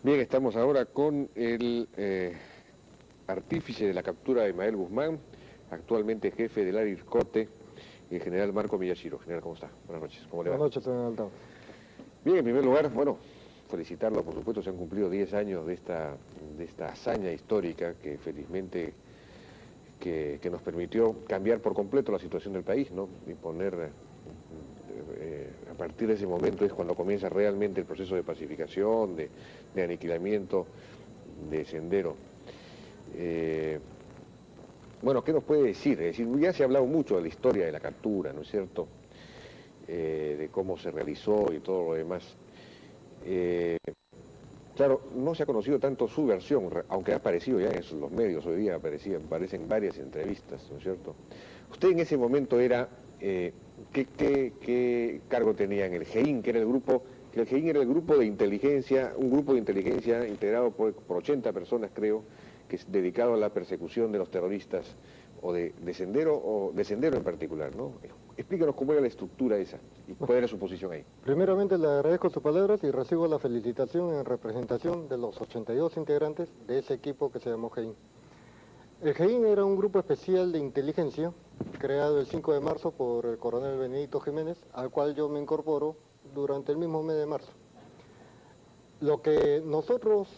Bien, estamos ahora con el artífice de la captura de Ismael Guzmán, actualmente jefe del área IRCOTE, el general Marco Miyashiro. General, ¿cómo está? Buenas noches, ¿cómo le va? Buenas noches, señor Altao. Bien, en primer lugar, bueno, felicitarlo, por supuesto, se han cumplido 10 años de esta hazaña histórica que felizmente que nos permitió cambiar por completo la situación del país, ¿no? Y poner, a partir de ese momento es cuando comienza realmente el proceso de pacificación, de aniquilamiento de Sendero. Bueno, ¿qué nos puede decir? Es decir, ya se ha hablado mucho de la historia de la captura, ¿no es cierto? De cómo se realizó y todo lo demás. Claro, no se ha conocido tanto su versión, aunque ha aparecido ya en los medios hoy día, aparecen varias entrevistas, ¿no es cierto? Usted en ese momento era, ¿qué cargo tenía en el GEIN, que era el grupo de inteligencia, un grupo de inteligencia integrado por 80 personas, creo, que es dedicado a la persecución de los terroristas, o de Sendero en particular, ¿no? Explícanos cómo era la estructura esa y cuál era su posición ahí. Primeramente le agradezco sus palabras y recibo la felicitación en representación de los 82 integrantes de ese equipo que se llamó GEIN. El GEIN era un grupo especial de inteligencia creado el 5 de marzo por el coronel Benedito Jiménez, al cual yo me incorporo durante el mismo mes de marzo. Lo que nosotros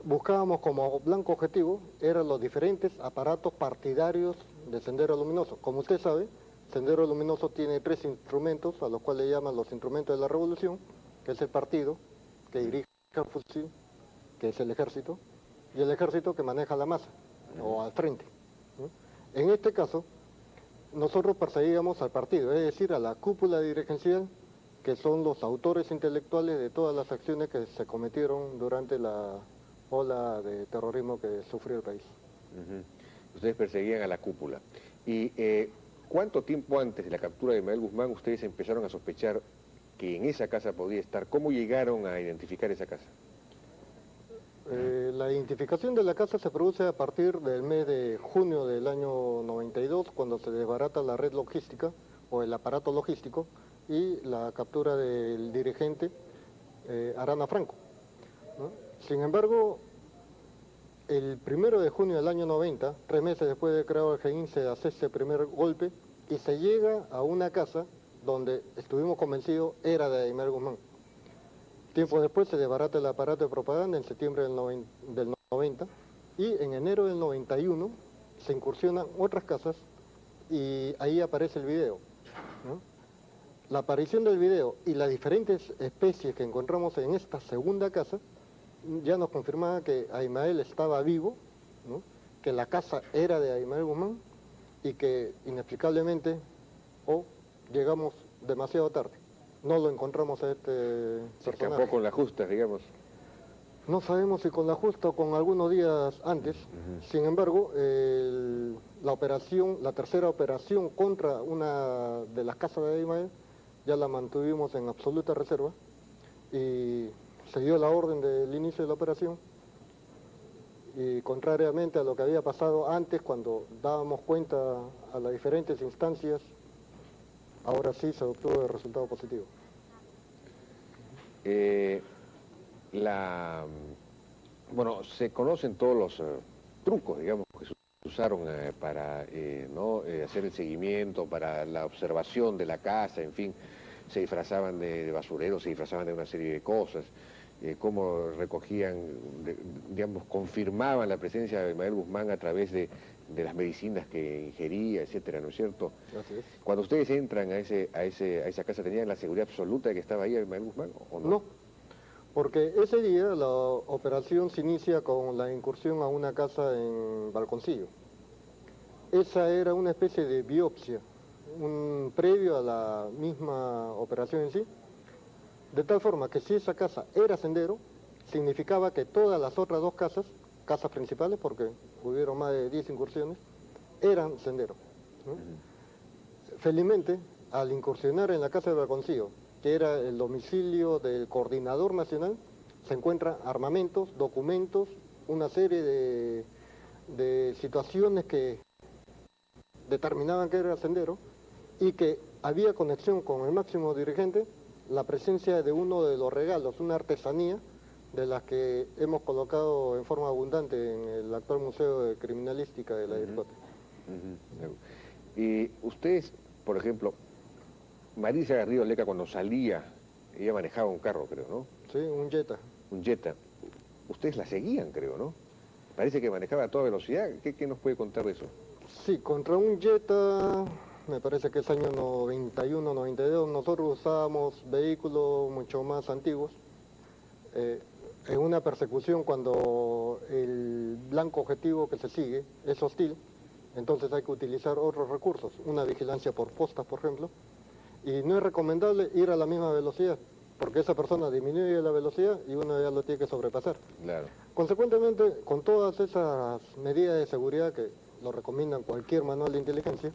buscábamos como blanco objetivo eran los diferentes aparatos partidarios de Sendero Luminoso. Como usted sabe, Sendero Luminoso tiene 3 instrumentos, a los cuales le llaman los instrumentos de la revolución, que es el partido, que dirige el fusil, que es el ejército, y el ejército que maneja la masa, o al frente. En este caso, nosotros perseguíamos al partido, es decir, a la cúpula dirigencial, que son los autores intelectuales de todas las acciones que se cometieron durante la ola de terrorismo que sufrió el país. Ustedes perseguían a la cúpula. ¿Y cuánto tiempo antes de la captura de Ismael Guzmán ustedes empezaron a sospechar que en esa casa podía estar? ¿Cómo llegaron a identificar esa casa? La identificación de la casa se produce a partir del mes de junio del año 92, cuando se desbarata la red logística, o el aparato logístico, y la captura del dirigente Arana Franco, ¿no? Sin embargo, el 1 de junio del año 90, 3 meses después de crear el GEIN, se hace ese primer golpe y se llega a una casa donde estuvimos convencidos era de Ismael Guzmán. Tiempo después se desbarata el aparato de propaganda en septiembre del 90 y en enero del 91 se incursionan otras casas y ahí aparece el video, ¿no? La aparición del video y las diferentes especies que encontramos en esta segunda casa ya nos confirmaba que Ismael estaba vivo, ¿no? Que la casa era de Ismael Guzmán y que inexplicablemente llegamos demasiado tarde. No lo encontramos a este Se personaje. escapó con la justa, digamos. No sabemos si con la justa o con algunos días antes. Sin embargo, la tercera operación contra una de las casas de Ismael ya la mantuvimos en absoluta reserva y se dio la orden del inicio de la operación y contrariamente a lo que había pasado antes cuando dábamos cuenta a las diferentes instancias, ahora sí se obtuvo el resultado positivo. Bueno, se conocen todos los trucos, digamos, que se usaron para hacer el seguimiento, para la observación de la casa, en fin. Se disfrazaban de basureros, se disfrazaban de una serie de cosas, cómo recogían, digamos, confirmaban la presencia de Ismael Guzmán a través de las medicinas que ingería, etcétera, ¿no es cierto? Así es. Cuando ustedes entran a esa casa, ¿tenían la seguridad absoluta de que estaba ahí Ismael Guzmán o no? No, porque ese día la operación se inicia con la incursión a una casa en Balconcillo. Esa era una especie de biopsia, un previo a la misma operación en sí, de tal forma que si esa casa era Sendero, significaba que todas las otras 2 casas principales, porque hubieron más de 10 incursiones, eran Sendero, ¿no? Felizmente, al incursionar en la casa de Balconcillo, que era el domicilio del coordinador nacional, se encuentran armamentos, documentos, una serie de situaciones que determinaban que era Sendero y que había conexión con el máximo dirigente, la presencia de uno de los regalos, una artesanía de las que hemos colocado en forma abundante en el actual Museo de Criminalística de la DIRCOTE. Y ustedes, por ejemplo, Marisa Garrido Leca cuando salía, ella manejaba un carro, creo, ¿no? Sí, un Jetta. Un Jetta. Ustedes la seguían, creo, ¿no? Parece que manejaba a toda velocidad. ¿Qué nos puede contar de eso? Sí, contra un Jetta, me parece que es año 91, 92, nosotros usábamos vehículos mucho más antiguos. En una persecución, cuando el blanco objetivo que se sigue es hostil, entonces hay que utilizar otros recursos, una vigilancia por postas, por ejemplo, y no es recomendable ir a la misma velocidad, porque esa persona disminuye la velocidad y uno ya lo tiene que sobrepasar. Claro. Consecuentemente, con todas esas medidas de seguridad que lo recomiendan cualquier manual de inteligencia,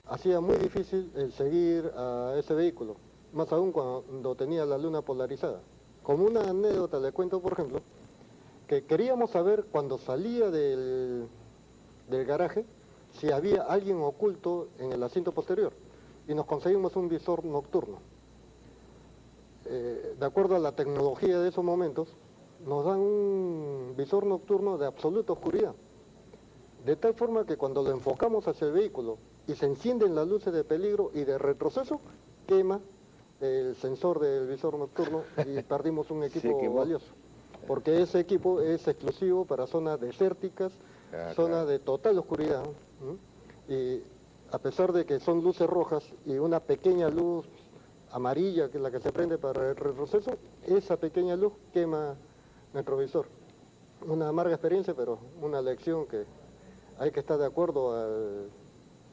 hacía muy difícil el seguir a ese vehículo, más aún cuando tenía la luna polarizada. Como una anécdota le cuento, por ejemplo, que queríamos saber cuando salía del garaje si había alguien oculto en el asiento posterior y nos conseguimos un visor nocturno. De acuerdo a la tecnología de esos momentos, nos dan un visor nocturno de absoluta oscuridad, de tal forma que cuando lo enfocamos hacia el vehículo y se encienden las luces de peligro y de retroceso, quema el sensor del visor nocturno y perdimos un equipo valioso, porque ese equipo es exclusivo para zonas desérticas, zonas de total oscuridad, ¿no? Y a pesar de que son luces rojas y una pequeña luz amarilla, que es la que se prende para el retroceso, esa pequeña luz quema nuestro visor. Una amarga experiencia, pero una lección que hay que estar de acuerdo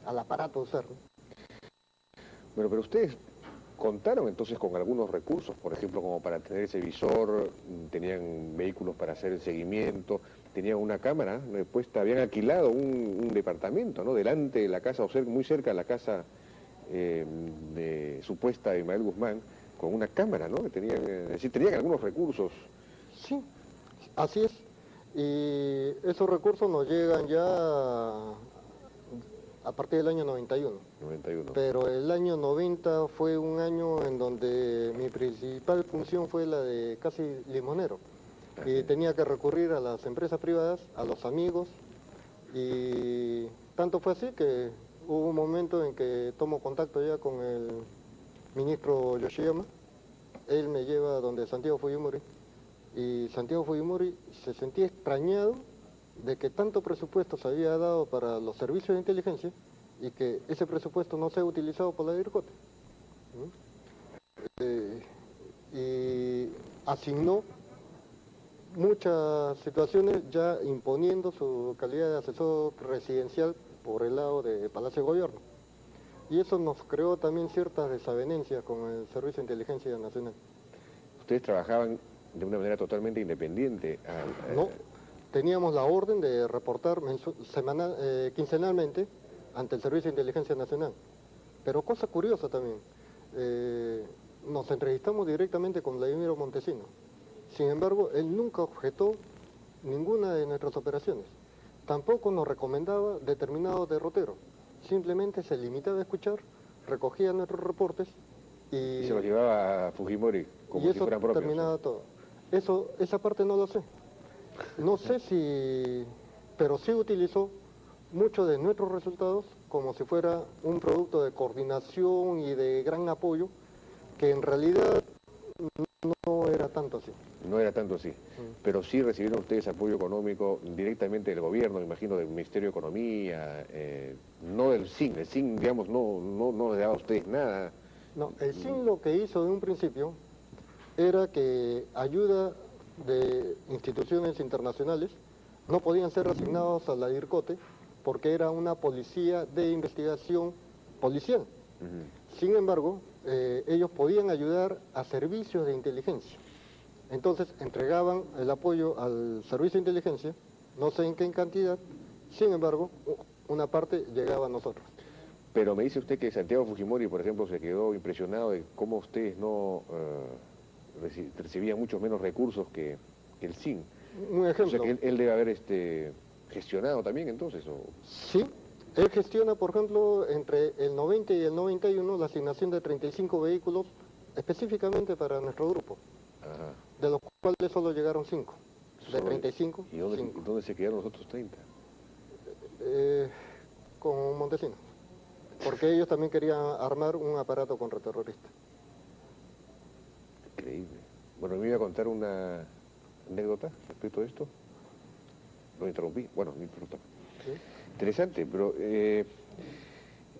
al aparato a usar, ¿no? Bueno, pero ustedes contaron entonces con algunos recursos, por ejemplo, como para tener ese visor, tenían vehículos para hacer el seguimiento, tenían una cámara puesta, habían alquilado un departamento, ¿no? Delante de la casa, o muy cerca de la casa supuesta de Ismael Guzmán, con una cámara, ¿no? Que tenían, es decir, tenían algunos recursos. Sí, así es. Y esos recursos nos llegan ya a partir del año 91. 91. Pero el año 90 fue un año en donde mi principal función fue la de casi limonero. Y tenía que recurrir a las empresas privadas, a los amigos, y tanto fue así que hubo un momento en que tomo contacto ya con el ministro Yoshiyama. Él me lleva donde Santiago Fujimori, y Santiago Fujimori se sentía extrañado de que tanto presupuesto se había dado para los servicios de inteligencia y que ese presupuesto no sea utilizado por la DIRCOTE. Y asignó muchas situaciones ya imponiendo su calidad de asesor residencial por el lado de Palacio de Gobierno. Y eso nos creó también ciertas desavenencias con el Servicio de Inteligencia Nacional. ¿Ustedes trabajaban de una manera totalmente independiente? No, teníamos la orden de reportar quincenalmente ante el Servicio de Inteligencia Nacional. Pero cosa curiosa también, nos entrevistamos directamente con Vladimiro Montesino. Sin embargo, él nunca objetó ninguna de nuestras operaciones. Tampoco nos recomendaba determinados derroteros. Simplemente se limitaba a escuchar, recogía nuestros reportes y se los llevaba a Fujimori como si fueran propios. Terminaba todo. Esa parte no lo sé. No sé si, pero sí utilizó muchos de nuestros resultados como si fuera un producto de coordinación y de gran apoyo, que en realidad no era tanto así. No era tanto así, pero sí recibieron ustedes apoyo económico directamente del gobierno, me imagino del Ministerio de Economía, no del CIN. El CIN, digamos, no le daba a ustedes nada. No, el CIN lo que hizo de un principio era que ayuda de instituciones internacionales no podían ser asignados a la DIRCOTE porque era una policía de investigación policial. Sin embargo, ellos podían ayudar a servicios de inteligencia. Entonces entregaban el apoyo al servicio de inteligencia, no sé en qué cantidad, sin embargo, una parte llegaba a nosotros. Pero me dice usted que Santiago Fujimori, por ejemplo, se quedó impresionado de cómo ustedes no recibían muchos menos recursos que el CIN. Un ejemplo. O sea que él debe haber gestionado también entonces. Sí, él gestiona, por ejemplo, entre el 90 y el 91 la asignación de 35 vehículos específicamente para nuestro grupo, de los cuales solo llegaron quedaron 5. De 35, ¿Y dónde, 5. dónde se quedaron los otros 30? Con Montesinos. Porque ellos también querían armar un aparato contraterrorista. Increíble. Bueno, me iba a contar una anécdota respecto a esto. Lo interrumpí. Bueno, no importa. ¿Sí? Interesante, pero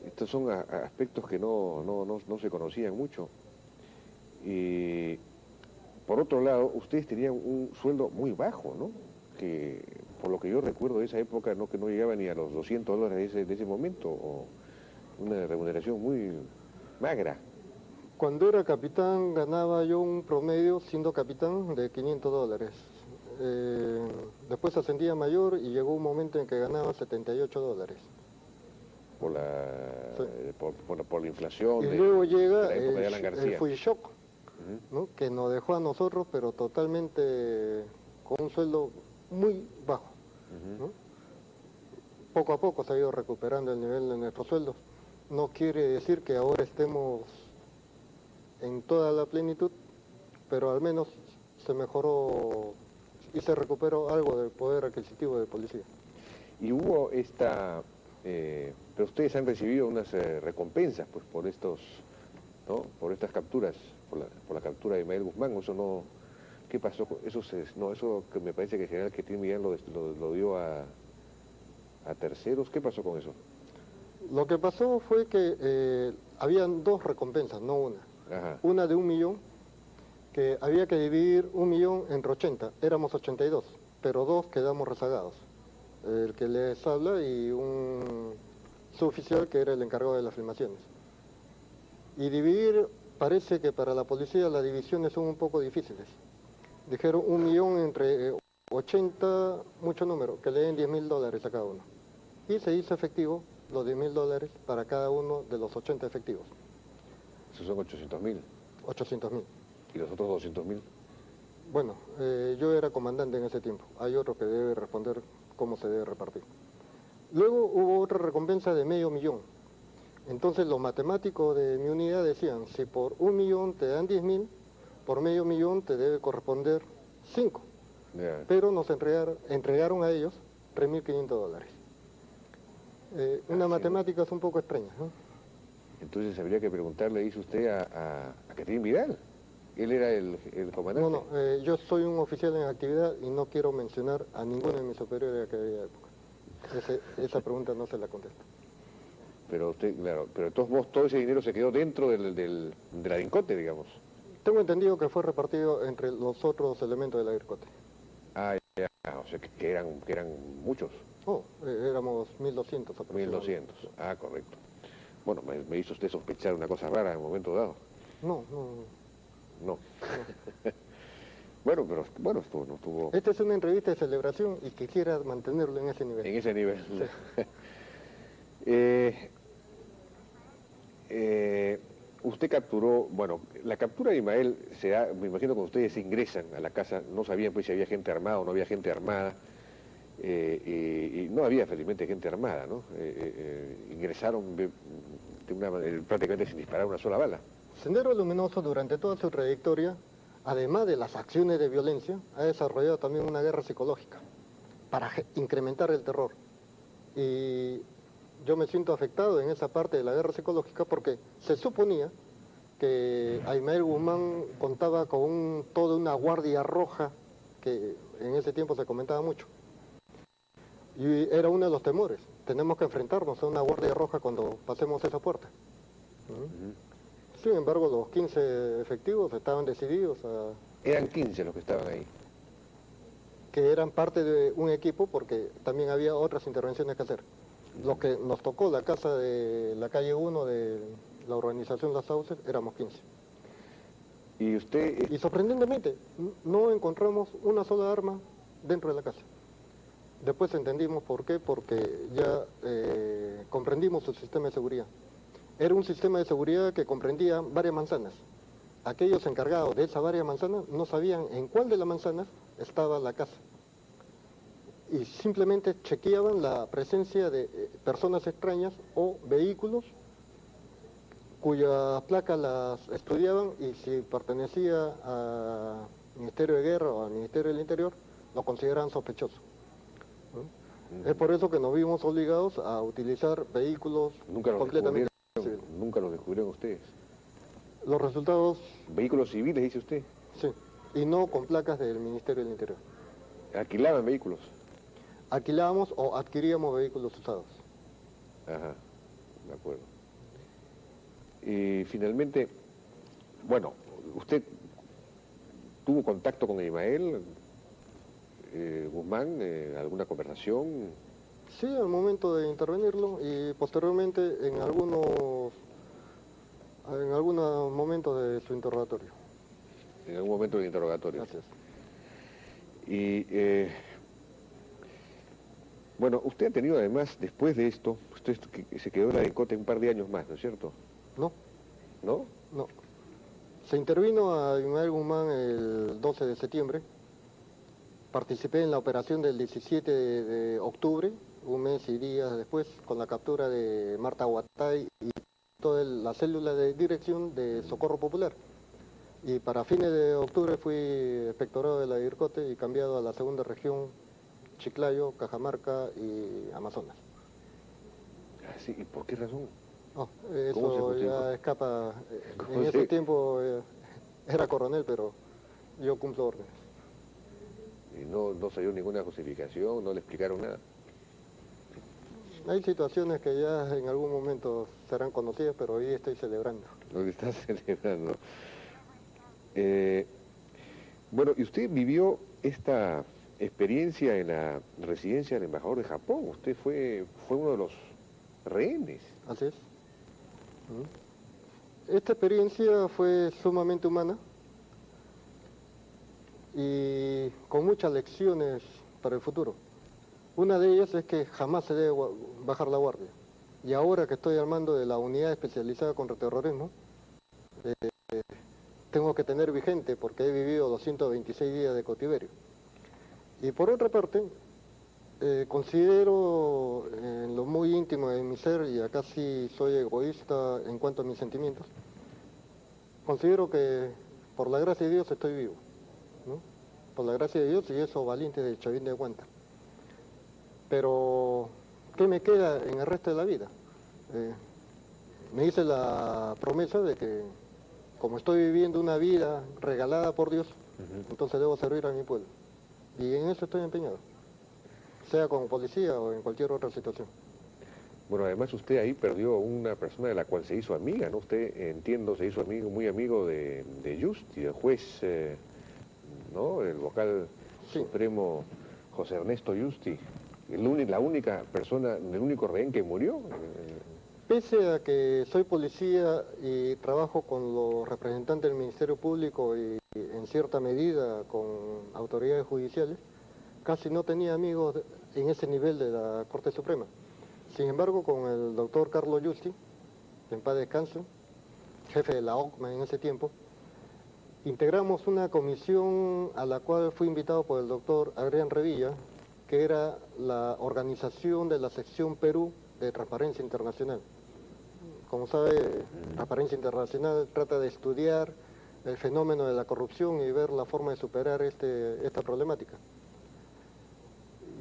estos son aspectos que no se conocían mucho. Y por otro lado, ustedes tenían un sueldo muy bajo, ¿no? Que por lo que yo recuerdo de esa época, que no llegaba ni a los $200 de ese momento, o una remuneración muy magra. Cuando era capitán ganaba yo un promedio, siendo capitán, de $500. Después ascendía a mayor y llegó un momento en que ganaba $78. Por la, Sí. por la inflación Y luego llega de la época de Alan el García. Fuji-Shock, Ujú. ¿no? Que nos dejó a nosotros, pero totalmente con un sueldo muy bajo, Ujú. ¿no? Poco a poco se ha ido recuperando el nivel de nuestros sueldos. No quiere decir que ahora estemos en toda la plenitud, pero al menos se mejoró y se recuperó algo del poder adquisitivo de policía. Y hubo pero ustedes han recibido unas recompensas pues por estos, ¿no? Por estas capturas, por la captura de Ismael Guzmán. Eso no, ¿qué pasó? Eso que me parece que el general Quetín Millán lo dio a terceros. ¿Qué pasó con eso? Lo que pasó fue que habían 2 recompensas, no una. Ajá. Una de 1 millón, que había que dividir 1 millón entre 80, éramos 82, pero 2 quedamos rezagados. El que les habla y un suboficial que era el encargado de las filmaciones. Y dividir, parece que para la policía las divisiones son un poco difíciles. Dijeron 1 millón entre 80, mucho número, que le den $10.000 a cada uno. Y se hizo efectivo los $10.000 para cada uno de los 80 efectivos, Esos son 800.000. 800.000. ¿Y los otros 200.000? Bueno, yo era comandante en ese tiempo. Hay otro que debe responder cómo se debe repartir. Luego hubo otra recompensa de $500.000. Entonces los matemáticos de mi unidad decían, si por 1 millón te dan 10.000, por $500.000 te debe corresponder 5. Ya. Pero nos entregaron a ellos $3.500. Una matemática es un poco extraña, ¿no? Entonces habría que preguntarle, dice usted, a Quetín Vidal. Él era el comandante. No, yo soy un oficial en actividad y no quiero mencionar a ninguno de mis superiores de aquella época. Esa pregunta no se la contesto. Pero usted, claro, pero de todos modos todo ese dinero se quedó dentro de la DINCOTE, digamos. Tengo entendido que fue repartido entre los otros elementos de la DIRCOTE. Ah, ya, o sea que eran muchos, Oh, éramos 1.200 aproximadamente. 1.200. Ah, correcto. Bueno, me hizo usted sospechar una cosa rara en un momento dado. No. No. Bueno, pero bueno, no estuvo Esta es una entrevista de celebración y quisiera mantenerlo en ese nivel. en ese nivel. Usted capturó, bueno, la captura de Ismael se da, me imagino que ustedes ingresan a la casa, no sabían pues si había gente armada o no había gente armada, y no había felizmente gente armada, ¿no? Ingresaron prácticamente sin disparar una sola bala. Sendero Luminoso durante toda su trayectoria, además de las acciones de violencia, ha desarrollado también una guerra psicológica para incrementar el terror. Y yo me siento afectado en esa parte de la guerra psicológica porque se suponía que Ismael Guzmán contaba con toda una guardia roja, que en ese tiempo se comentaba mucho. Y era uno de los temores, tenemos que enfrentarnos a una guardia roja cuando pasemos esa puerta. Sin embargo, los 15 efectivos estaban decididos a... Eran 15 los que estaban ahí. que eran parte de un equipo porque también había otras intervenciones que hacer. Lo que nos tocó la casa de la calle 1 de la organización Las Sauces, éramos 15. Y usted... Y sorprendentemente, no encontramos una sola arma dentro de la casa. Después entendimos por qué, porque ya comprendimos su sistema de seguridad. Era un sistema de seguridad que comprendía varias manzanas. Aquellos encargados de esas varias manzanas no sabían en cuál de las manzanas estaba la casa. Y simplemente chequeaban la presencia de personas extrañas o vehículos cuyas placas las estudiaban y si pertenecía a Ministerio de Guerra o al Ministerio del Interior, lo consideran sospechoso. ¿No? Es por eso que nos vimos obligados a utilizar vehículos completamente civiles. Nunca los descubrieron ustedes. Los resultados... ¿Vehículos civiles, dice usted? Sí, y no con placas del Ministerio del Interior. ¿Alquilaban vehículos? Alquilábamos o adquiríamos vehículos usados. Ajá, de acuerdo. Y finalmente, bueno, ¿usted tuvo contacto con Ismael Guzmán, alguna conversación? Sí, al momento de intervenirlo y posteriormente en algunos momentos de su interrogatorio. En algún momento del interrogatorio. Gracias. Y, bueno, usted ha tenido además, después de esto, usted se quedó en la DECOTE un par de años más, ¿no es cierto? No. ¿No? No. Se intervino a Ismael Guzmán el 12 de septiembre. Participé en la operación del 17 de octubre, un mes y días después, con la captura de Marta Huatay y toda la célula de dirección de Socorro Popular. Y para fines de octubre fui inspectorado de la DIRCOTE y cambiado a la segunda región, Chiclayo, Cajamarca y Amazonas. Sí, ¿y por qué razón? No, eso ya escapa. En ese tiempo era coronel, pero yo cumplo órdenes. Y no se dio ninguna justificación, no le explicaron nada. Hay situaciones que ya en algún momento serán conocidas, pero hoy estoy celebrando. Lo que está celebrando. Bueno, y usted vivió esta experiencia en la residencia del embajador de Japón. Usted fue uno de los rehenes. Así es. Esta experiencia fue sumamente humana y con muchas lecciones para el futuro. Una de ellas es que jamás se debe bajar la guardia. Y ahora que estoy al mando de la unidad especializada contra terrorismo, tengo que tener vigente porque he vivido 226 días de cautiverio. Y por otra parte, considero en lo muy íntimo de mi ser, y acá sí soy egoísta en cuanto a mis sentimientos, considero que por la gracia de Dios estoy vivo, ¿no? Por la gracia de Dios y esos valientes de Chavín de Huanta. Pero, ¿qué me queda en el resto de la vida? Me hice la promesa de que, como estoy viviendo una vida regalada por Dios, entonces debo servir a mi pueblo. Y en eso estoy empeñado, sea como policía o en cualquier otra situación. Bueno, además usted ahí perdió a una persona de la cual se hizo amiga, ¿no? Usted, entiendo, se hizo muy amigo de Yusti, del juez, ¿no? El vocal supremo José Ernesto Yusti. La única persona, el único rehén que murió. Pese a que soy policía y trabajo con los representantes del Ministerio Público y en cierta medida con autoridades judiciales, casi no tenía amigos en ese nivel de la Corte Suprema. Sin embargo, con el doctor Carlos Yusti, en paz descanse, jefe de la OCMA en ese tiempo, integramos una comisión a la cual fui invitado por el doctor Adrián Revilla, que era la organización de la sección Perú de Transparencia Internacional. Como sabe, Transparencia Internacional trata de estudiar el fenómeno de la corrupción y ver la forma de superar esta problemática.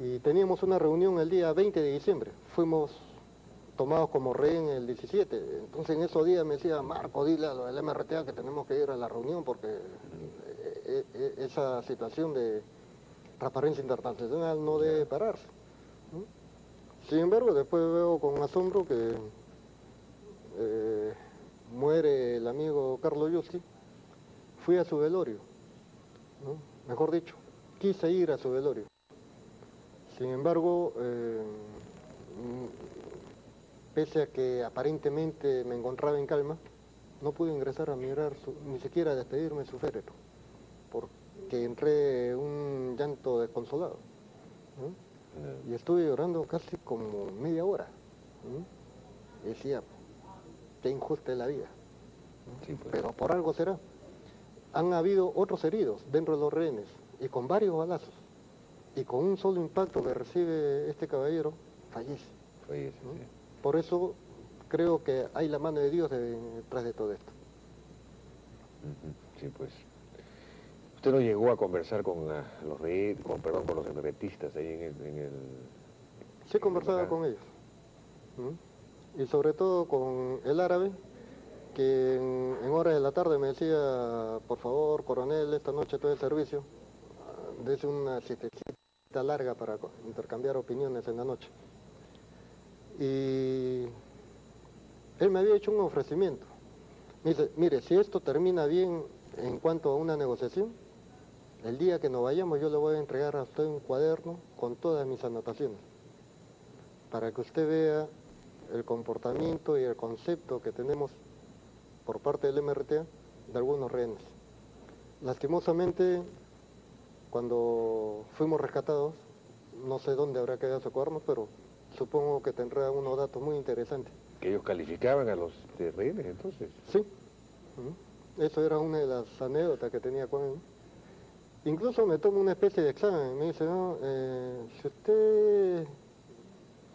Y teníamos una reunión el día 20 de diciembre. Fuimos tomados como rehén el 17. Entonces en esos días me decía, Marco, dile a lo del MRTA que tenemos que ir a la reunión porque esa situación de transparencia internacional no debe pararse, ¿no? Sin embargo, después veo con asombro que muere el amigo Carlos Yusti. Fui a su velorio, ¿no? Mejor dicho, quise ir a su velorio. Sin embargo, pese a que aparentemente me encontraba en calma, no pude ingresar a mirar, ni siquiera a despedirme de su féretro, porque entré un llanto desconsolado, ¿no? Y estuve llorando casi como media hora, ¿no? Y decía, qué injusta es la vida, ¿no? Sí, pues. Pero por algo será. Han habido otros heridos dentro de los rehenes, y con varios balazos, y con un solo impacto que recibe este caballero, fallece. ¿No? Sí. Por eso creo que hay la mano de Dios detrás de todo esto. Sí, pues. ¿Usted no llegó a conversar con con los MRTistas ahí en el... Sí conversaba con ellos. Y sobre todo con el árabe, que en horas de la tarde me decía, por favor, coronel, esta noche todo el servicio, desde una siestecita larga para intercambiar opiniones en la noche. Y él me había hecho un ofrecimiento. Me dice, mire, si esto termina bien en cuanto a una negociación, el día que nos vayamos yo le voy a entregar a usted un cuaderno con todas mis anotaciones, para que usted vea el comportamiento y el concepto que tenemos por parte del MRTA de algunos rehenes. Lastimosamente, cuando fuimos rescatados, no sé dónde habrá quedado ese cuaderno, pero supongo que tendrá unos datos muy interesantes. ¿Que ellos calificaban a los rehenes entonces? Sí, eso era una de las anécdotas que tenía con él. Incluso me tomo una especie de examen, me dice, no, si usted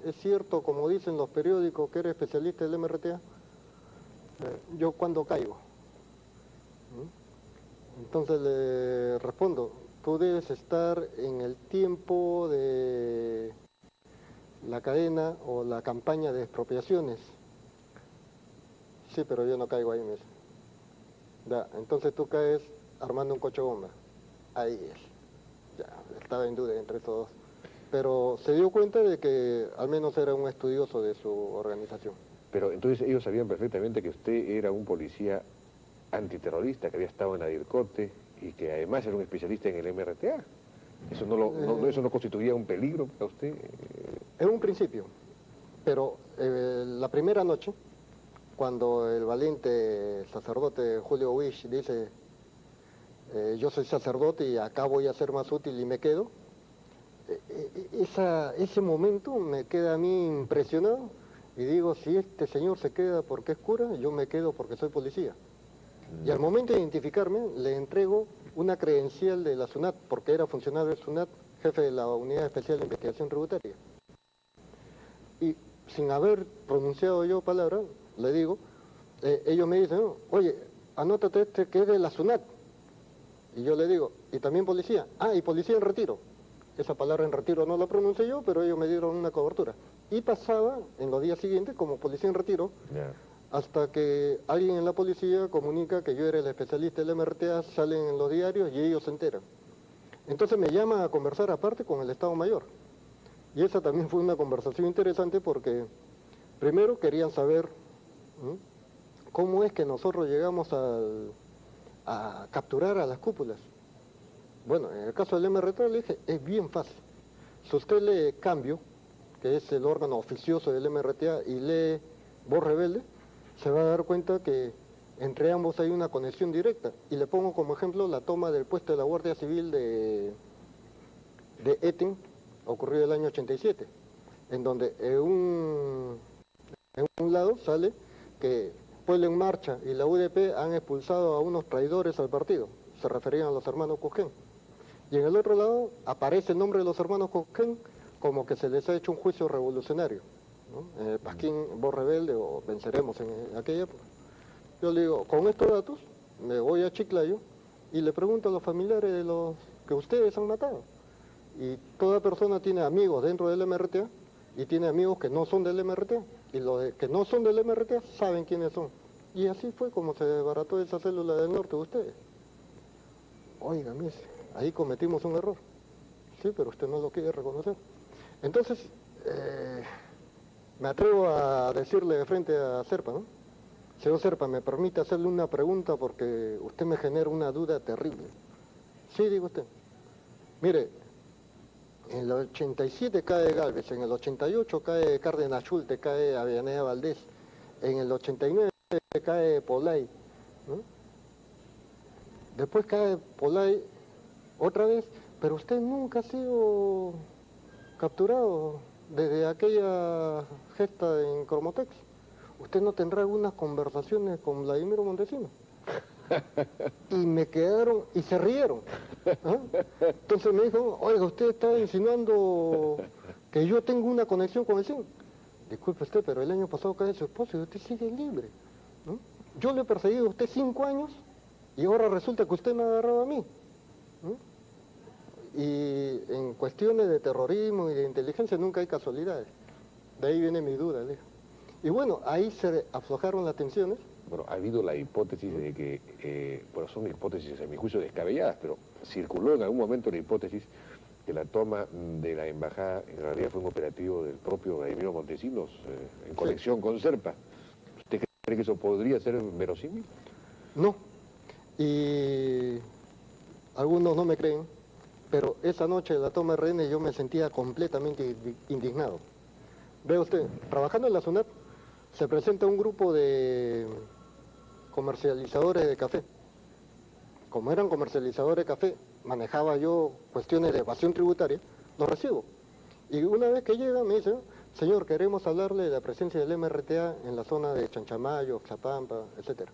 es cierto, como dicen los periódicos, que eres especialista del MRTA, yo cuando caigo. Entonces le respondo, tú debes estar en el tiempo de la cadena o la campaña de expropiaciones. Sí, pero yo no caigo ahí, me dice. Ya, entonces tú caes armando un coche bomba. Ahí es. Ya, estaba en duda entre esos dos. Pero se dio cuenta de que al menos era un estudioso de su organización. Pero entonces ellos sabían perfectamente que usted era un policía antiterrorista, que había estado en la DIRCOTE y que además era un especialista en el MRTA. ¿Eso no constituía un peligro para usted? En un principio, pero la primera noche, cuando el valiente sacerdote Julio Wish dice, yo soy sacerdote y acá voy a ser más útil y me quedo, ese momento me queda a mí impresionado y digo, si este señor se queda porque es cura, yo me quedo porque soy policía. Y al momento de identificarme, le entrego una credencial de la SUNAT, porque era funcionario del SUNAT, jefe de la Unidad Especial de Investigación Tributaria. Y sin haber pronunciado yo palabra, le digo, ellos me dicen, oye, anótate este que es de la SUNAT. Y yo le digo, ¿y también policía? Ah, y policía en retiro. Esa palabra en retiro no la pronuncié yo, pero ellos me dieron una cobertura. Y pasaba en los días siguientes como policía en retiro, hasta que alguien en la policía comunica que yo era el especialista del MRTA, salen en los diarios y ellos se enteran. Entonces me llaman a conversar aparte con el Estado Mayor. Y esa también fue una conversación interesante porque primero querían saber cómo es que nosotros llegamos a capturar a las cúpulas. Bueno, en el caso del MRTA le dije, es bien fácil. Si usted lee Cambio, que es el órgano oficioso del MRTA, y lee Voz Rebelde, se va a dar cuenta que entre ambos hay una conexión directa. Y le pongo como ejemplo la toma del puesto de la Guardia Civil de Eten, ocurrió el año 87, en donde en un lado sale que Pueblo en Marcha y la UDP han expulsado a unos traidores al partido, se referían a los hermanos Cusquén. Y en el otro lado aparece el nombre de los hermanos Cusquén como que se les ha hecho un juicio revolucionario, ¿no? En el Pasquín, Voz Rebelde o Venceremos en aquella época. Yo le digo, con estos datos me voy a Chiclayo y le pregunto a los familiares de los que ustedes han matado. Y toda persona tiene amigos dentro del MRTA y tiene amigos que no son del MRTA. Y los que no son del MRTA saben quiénes son. Y así fue como se desbarató esa célula del norte de ustedes. Oiga, ahí cometimos un error. Sí, pero usted no lo quiere reconocer. Entonces, me atrevo a decirle de frente a Serpa, ¿no? Señor Serpa, ¿me permite hacerle una pregunta porque usted me genera una duda terrible? Sí, digo usted. Mire, en el 87 cae Gálvez, en el 88 cae Cárdenas Schulte, cae Avellaneda Valdés, en el 89 cae Polay, ¿no? Después cae Polay otra vez, pero usted nunca ha sido capturado desde aquella gesta en Cromotex. ¿Usted no tendrá algunas conversaciones con Vladimiro Montesinos? Y me quedaron, y se rieron. ¿Ah? Entonces me dijo, oiga, usted está insinuando que yo tengo una conexión con el CIN. Disculpe usted, pero el año pasado cae su esposo y usted sigue libre, ¿no? Yo le he perseguido a usted 5 años y ahora resulta que usted me ha agarrado a mí. Y en cuestiones de terrorismo y de inteligencia nunca hay casualidades. De ahí viene mi duda, dijo. Y bueno, ahí se aflojaron las tensiones. Bueno, ha habido la hipótesis de que, bueno, son hipótesis a mi juicio descabelladas, pero circuló en algún momento la hipótesis que la toma de la embajada en realidad fue un operativo del propio Vladimiro Montesinos en conexión con Serpa. ¿Usted cree que eso podría ser verosímil? No. Y algunos no me creen, pero esa noche de la toma de rehenes yo me sentía completamente indignado. Ve usted, trabajando en la SUNAT se presenta un grupo de comercializadores de café. Como eran comercializadores de café, manejaba yo cuestiones de evasión tributaria, los recibo. Y una vez que llegan me dicen, señor, queremos hablarle de la presencia del MRTA en la zona de Chanchamayo, Xapampa, etc.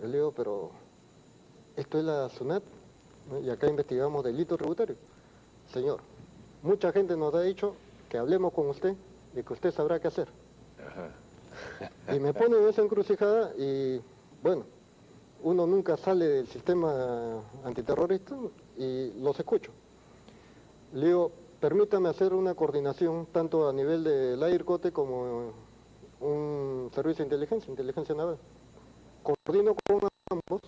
Yo le digo, pero esto es la SUNAT, ¿no? Y acá investigamos delitos tributarios. Señor, mucha gente nos ha dicho que hablemos con usted y que usted sabrá qué hacer. Ajá. Y me pone en esa encrucijada y, bueno, uno nunca sale del sistema antiterrorista y los escucho. Le digo, permítame hacer una coordinación tanto a nivel del AIRCOTE como un servicio de inteligencia naval. Coordino con ambos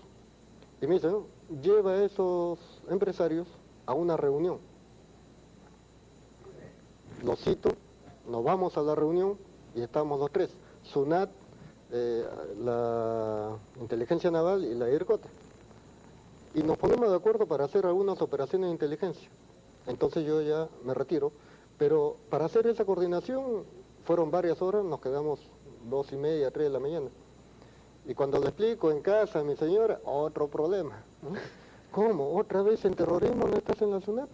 y me dice, ¿no? Lleva a esos empresarios a una reunión. Los cito, nos vamos a la reunión y estamos los tres, SUNAT, la inteligencia naval y la IRCOTE. Y nos ponemos de acuerdo para hacer algunas operaciones de inteligencia. Entonces yo ya me retiro, pero para hacer esa coordinación fueron varias horas, nos quedamos 2:30, 3 de la mañana. Y cuando le explico en casa a mi señora, otro problema, ¿no? ¿Cómo? ¿Otra vez en terrorismo no estás en la SUNAT?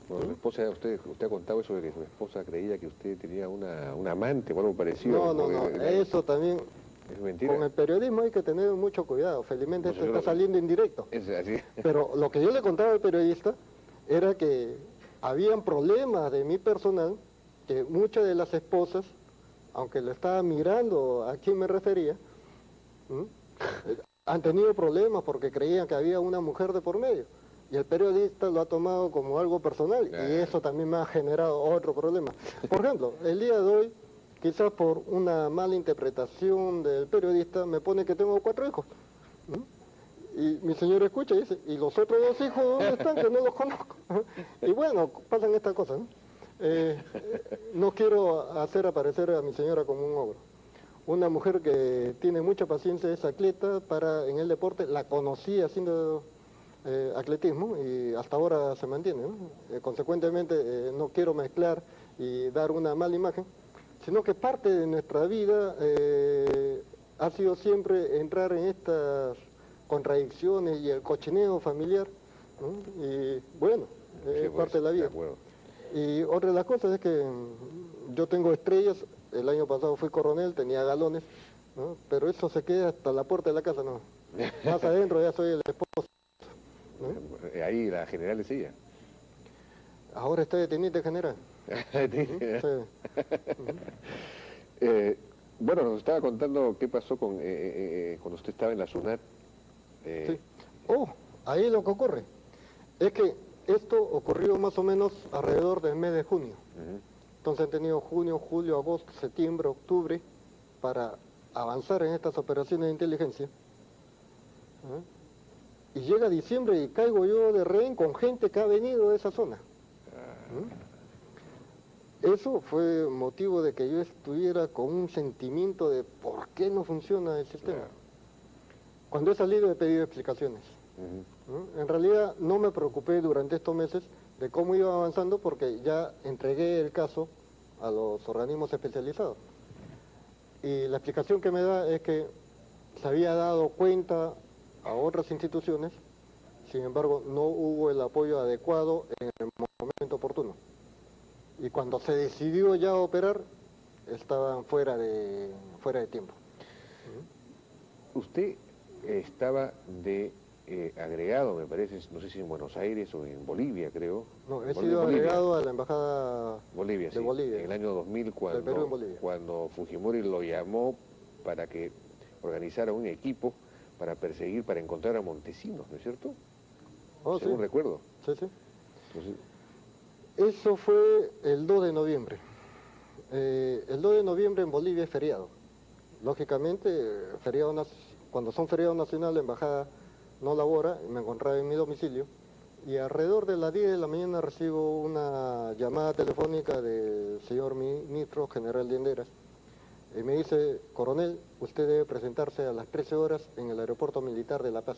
Bueno, su esposa, usted ha contado eso de que su esposa creía que usted tenía una amante o algo parecido. No, eso también. Es mentira. Con el periodismo hay que tener mucho cuidado, felizmente esto está saliendo en directo. Es así. Pero lo que yo le contaba al periodista era que habían problemas de mi personal, que muchas de las esposas, aunque le estaba mirando a quién me refería, han tenido problemas porque creían que había una mujer de por medio. Y el periodista lo ha tomado como algo personal y eso también me ha generado otro problema. Por ejemplo, el día de hoy, quizás por una mala interpretación del periodista, me pone que tengo 4 hijos. Y mi señor escucha y dice, ¿y los otros 2 hijos dónde están? Que no los conozco. Y bueno, pasan estas cosas, ¿no? No quiero hacer aparecer a mi señora como un ogro. Una mujer que tiene mucha paciencia, es atleta en el deporte, la conocí haciendo atletismo y hasta ahora se mantiene, ¿no? Consecuentemente no quiero mezclar y dar una mala imagen, sino que parte de nuestra vida ha sido siempre entrar en estas contradicciones y el cochineo familiar, ¿no? Y bueno, es parte de la vida. Y otra de las cosas es que yo tengo estrellas, el año pasado fui coronel, tenía galones, ¿no? Pero eso se queda hasta la puerta de la casa, no. Más adentro ya soy el esposo, ¿no? Ahí la general decía. Ahora está de teniente general. Sí. Bueno, nos estaba contando qué pasó cuando usted estaba en la SUNAT. Sí. Ahí lo que ocurre es que esto ocurrió más o menos alrededor del mes de junio. Entonces han tenido junio, julio, agosto, septiembre, octubre para avanzar en estas operaciones de inteligencia. Y llega diciembre y caigo yo de rehén con gente que ha venido de esa zona. Eso fue motivo de que yo estuviera con un sentimiento de por qué no funciona el sistema. Cuando he salido he pedido explicaciones. En realidad no me preocupé durante estos meses de cómo iba avanzando porque ya entregué el caso a los organismos especializados. Y la explicación que me da es que se había dado cuenta a otras instituciones, sin embargo no hubo el apoyo adecuado en el momento oportuno. Y cuando se decidió ya operar, estaban fuera de tiempo. Usted estaba de agregado, me parece, no sé si en Buenos Aires o en Bolivia, creo. No, he sido agregado a la embajada de Bolivia. En el año 2000, cuando Fujimori lo llamó para que organizara un equipo para perseguir, para encontrar a Montesinos, ¿no es cierto? Oh, según sí. recuerdo. Sí, sí. Entonces, Eso fue el 2 de noviembre. El 2 de noviembre en Bolivia es feriado. Lógicamente, cuando son feriados nacionales, la embajada no labora, y me encontraba en mi domicilio, y alrededor de las 10 de la mañana recibo una llamada telefónica del señor ministro general de Enderas, y me dice: coronel, usted debe presentarse a las 13 horas en el aeropuerto militar de La Paz.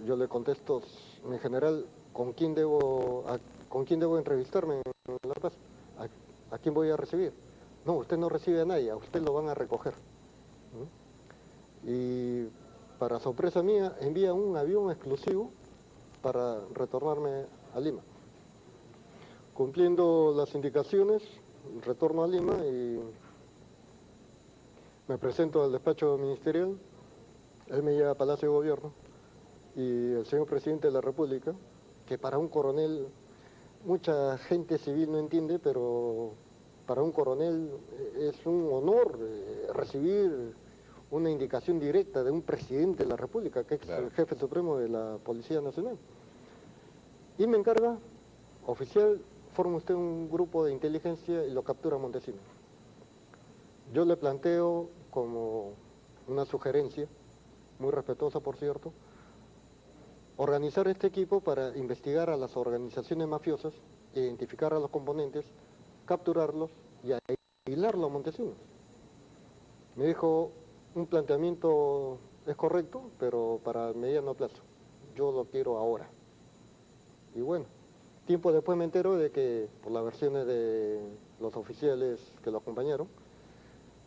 Yo le contesto: mi general, ¿con quién debo entrevistarme en La Paz? ¿A quién voy a recibir? No, usted no recibe a nadie, a usted lo van a recoger. ¿Mm? Y para sorpresa mía, envía un avión exclusivo para retornarme a Lima. Cumpliendo las indicaciones, retorno a Lima y me presento al despacho ministerial. Él me lleva a Palacio de Gobierno y el señor presidente de la República, que para un coronel, mucha gente civil no entiende, pero para un coronel es un honor recibir una indicación directa de un presidente de la República, que es claro, el jefe supremo de la Policía Nacional. Y me encarga: oficial, forma usted un grupo de inteligencia y lo captura a Montesinos. Yo le planteo como una sugerencia, muy respetuosa por cierto, organizar este equipo para investigar a las organizaciones mafiosas, identificar a los componentes, capturarlos y aislarlos a Montesinos. Me dijo: un planteamiento es correcto, pero para mediano plazo. Yo lo quiero ahora. Y bueno, tiempo después me entero de que, por las versiones de los oficiales que lo acompañaron,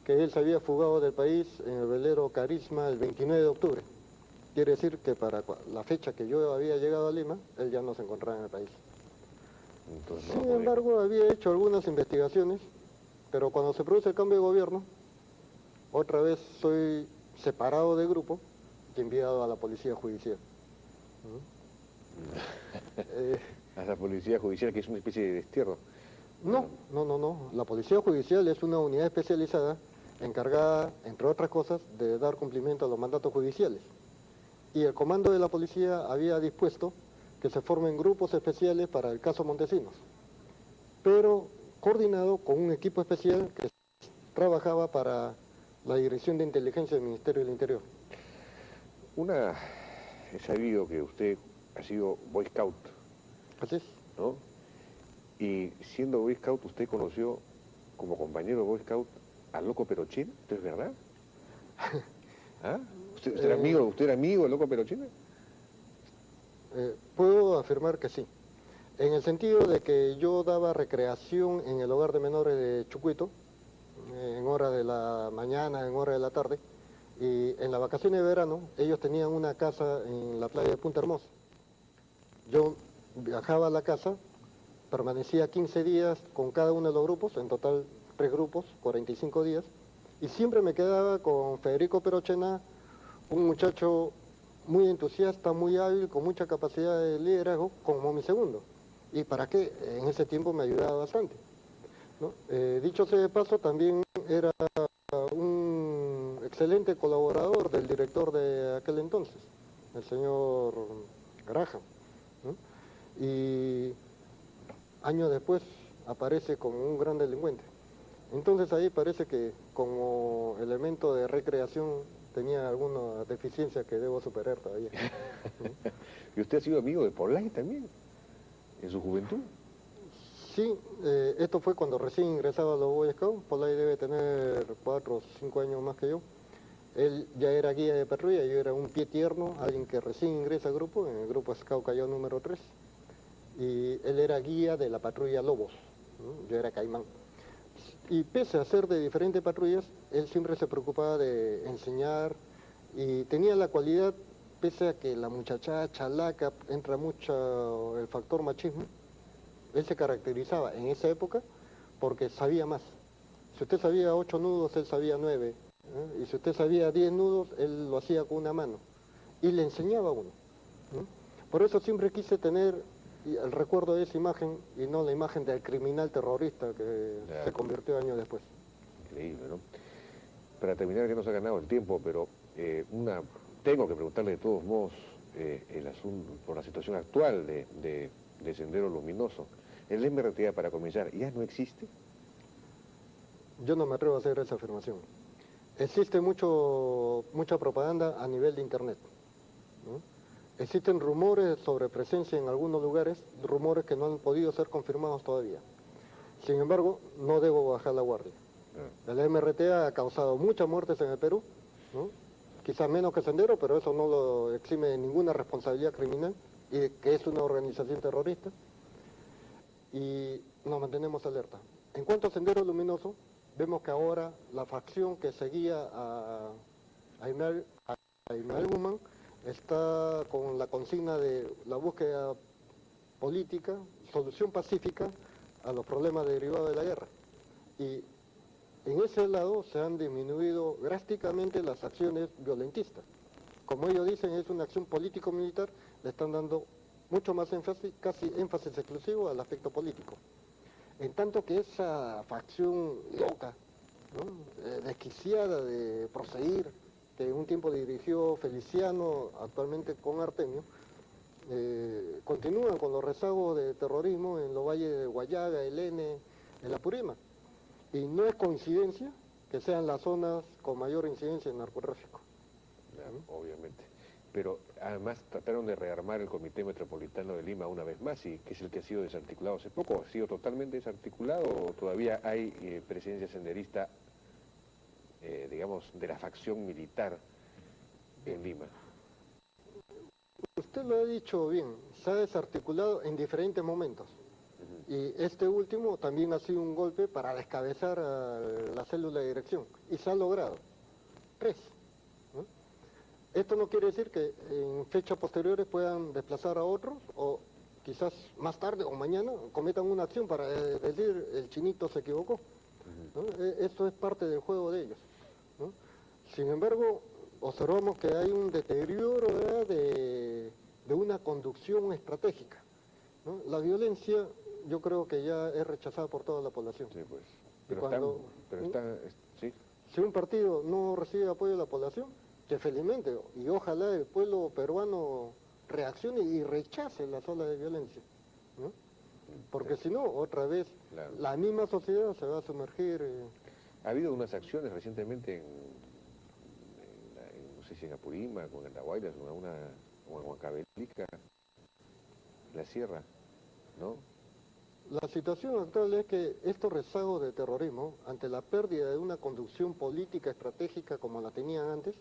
que él se había fugado del país en el velero Carisma el 29 de octubre. Quiere decir que para la fecha que yo había llegado a Lima, él ya no se encontraba en el país. entonces no va a Sin poder. embargo, había hecho algunas investigaciones, pero cuando se produce el cambio de gobierno, otra vez soy separado del grupo y enviado a la policía judicial. Eh, A la policía judicial, que es una especie de destierro. no. La policía judicial es una unidad especializada encargada, entre otras cosas, de dar cumplimiento a los mandatos judiciales. Y el comando de la policía había dispuesto que se formen grupos especiales para el caso Montesinos, pero coordinado con un equipo especial que trabajaba para la Dirección de Inteligencia del Ministerio del Interior. He sabido que usted ha sido Boy Scout, Así es. ¿no? Y siendo Boy Scout, usted conoció como compañero de Boy Scout al Loco Perochena, ¿esto es verdad? ¿Ah? ¿Usted era amigo del Loco Perochena? Puedo afirmar que sí, en el sentido de que yo daba recreación en el hogar de menores de Chucuito, en hora de la mañana, en hora de la tarde, y en las vacaciones de verano ellos tenían una casa en la playa de Punta Hermosa. Yo viajaba a la casa, permanecía 15 días con cada uno de los grupos, en total 3 grupos, 45 días, y siempre me quedaba con Federico Perochena, un muchacho muy entusiasta, muy hábil, con mucha capacidad de liderazgo, como mi segundo. ¿Y para qué? En ese tiempo me ayudaba bastante, ¿no? Dicho sea de paso, también era un excelente colaborador del director de aquel entonces, el señor Graham, ¿no? Y años después aparece como un gran delincuente. Entonces ahí parece que como elemento de recreación tenía alguna deficiencia que debo superar todavía. ¿Y usted ha sido amigo de Polay también, en su juventud? Sí, esto fue cuando recién ingresaba a los Boy Scouts. Polay debe tener 4 o 5 años más que yo. Él ya era guía de patrulla, yo era un pie tierno, alguien que recién ingresa al grupo, en el grupo Scout Callao número 3. Y él era guía de la patrulla Lobos, ¿no? Yo era Caimán. Y pese a ser de diferentes patrullas, él siempre se preocupaba de enseñar y tenía la cualidad, pese a que la muchacha chalaca entra mucho el factor machismo, él se caracterizaba en esa época porque sabía más. Si usted sabía 8 nudos, él sabía 9, ¿eh? Y si usted sabía 10 nudos, él lo hacía con una mano y le enseñaba a uno, ¿no? Por eso siempre quise tener el recuerdo de esa imagen y no la imagen del criminal terrorista que se convirtió años después. Increíble, ¿no? Para terminar, que nos ha ganado el tiempo, pero tengo que preguntarle de todos modos, el asunto, por la situación actual de Sendero Luminoso. El MRTA, para comenzar, ¿ya no existe? Yo no me atrevo a hacer esa afirmación. Existe mucha propaganda a nivel de Internet, ¿no? Existen rumores sobre presencia en algunos lugares, rumores que no han podido ser confirmados todavía. Sin embargo, no debo bajar la guardia. El MRTA ha causado muchas muertes en el Perú, ¿no? Quizás menos que Sendero, pero eso no lo exime de ninguna responsabilidad criminal, y que es una organización terrorista, y nos mantenemos alerta. En cuanto a Sendero Luminoso, vemos que ahora la facción que seguía a Ismael Guzmán está con la consigna de la búsqueda política, solución pacífica a los problemas derivados de la guerra. Y en ese lado se han disminuido drásticamente las acciones violentistas. Como ellos dicen, es una acción político-militar, le están dando mucho más énfasis, casi énfasis exclusivo al aspecto político. En tanto que esa facción loca, ¿no? Desquiciada de proseguir, que en un tiempo dirigió Feliciano, actualmente con Artemio, continúan con los rezagos de terrorismo en los valles de Guayaga, el N, en Apurímac. Y no es coincidencia que sean las zonas con mayor incidencia en narcotráfico. Claro, obviamente. Pero además trataron de rearmar el Comité Metropolitano de Lima una vez más, y que es el que ha sido desarticulado hace poco. ¿Ha sido totalmente desarticulado o todavía hay presencia senderista, digamos, de la facción militar en Lima? Usted lo ha dicho bien, se ha desarticulado en diferentes momentos. Y este último también ha sido un golpe para descabezar a la célula de dirección. Y se ha logrado. 3. ¿No? Esto no quiere decir que en fechas posteriores puedan desplazar a otros, o quizás más tarde o mañana cometan una acción para decir el chinito se equivocó, ¿no? Esto es parte del juego de ellos, ¿no? Sin embargo, observamos que hay un deterioro, ¿verdad?, de una conducción estratégica, ¿no? La violencia, yo creo que ya es rechazada por toda la población. Sí, pues. Sí. Si un partido no recibe apoyo de la población, que felizmente, y ojalá el pueblo peruano reaccione y rechace las olas de violencia, ¿no? Porque si no, otra vez, claro, la misma sociedad se va a sumergir. Ha habido unas acciones recientemente no sé si en Apurímac o en Andahuaylas o en Huancavelica, en la sierra, ¿no? La situación actual es que estos rezagos de terrorismo, ante la pérdida de una conducción política estratégica como la tenían antes,